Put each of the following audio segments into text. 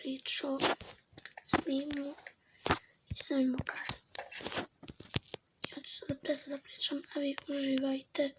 pričao, snimao i sam im pokazao. Ja ću sada prestati da pričam, a vi uživajte.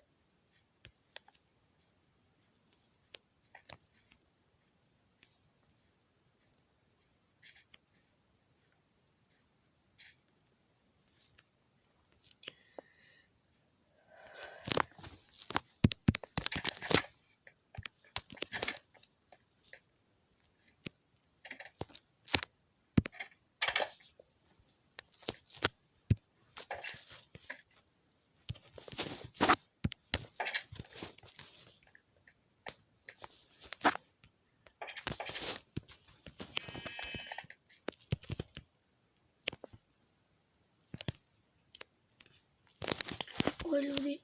Oj ljudi,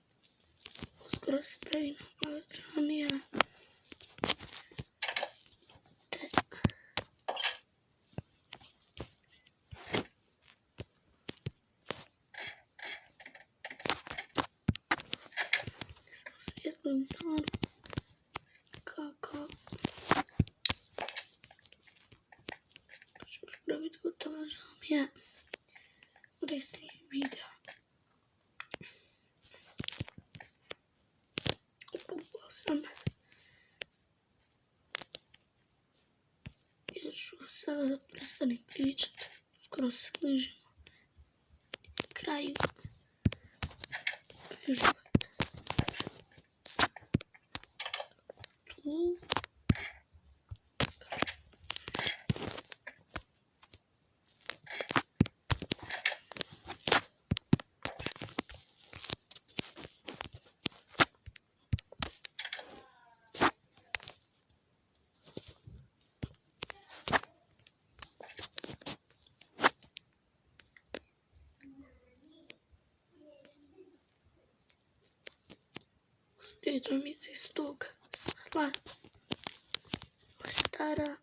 uskoro se pravi nova džamija. Sa svjetlom naru. Kakav. Ću da biti gotova džamija. Gdje snimim video. Ja ću sada da prestanem pričat. Skoro se bližimo kraju. Uživajte. Tu. Sjećam mi se iz tog sela, stara.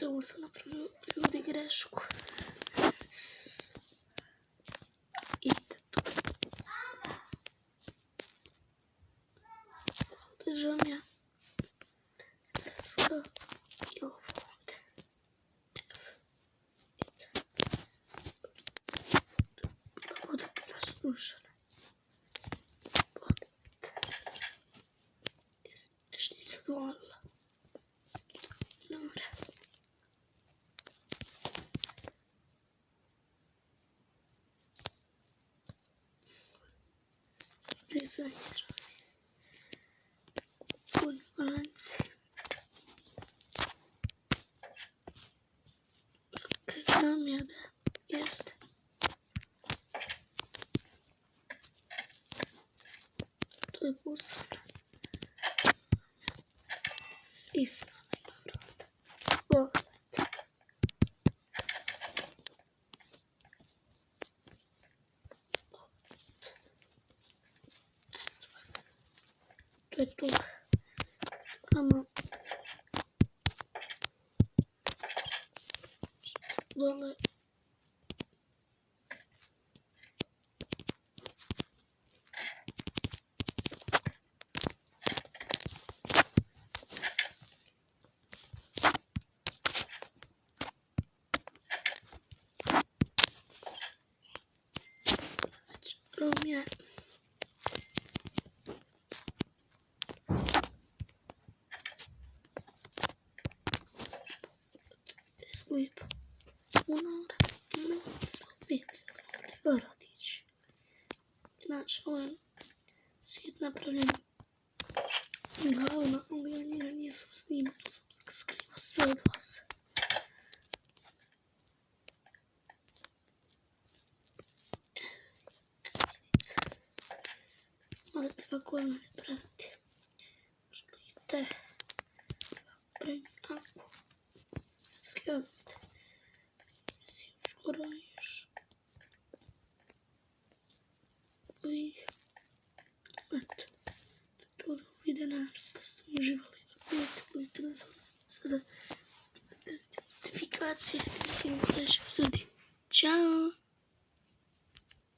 Ovo sam napravio ljudi grešku. Idite tu. Ovdje džamija. Sve. I ovo ovdje. Da bude bila slušana. Još nisam dovoljila. Nore. Prizanje puni lanci. Kaj znam ja da jeste. usana. Istina, dobro. To je to. Nama dole Romija. Sleep. Unora. Slupit. Gdje god otići. Znači, ovo je svijet napravljen glavno, ali ja njega nisam snimao, tu sam skrivao sve od vas. Morate kako od mene praviti. Želite premjako. Skjavite. Skoro još. Ovih. Eto. To da videa, nadam se da ste uživali. Ako jeste, budite na sada notifikacije. Mislim u sljedećem epizodi. Ćao!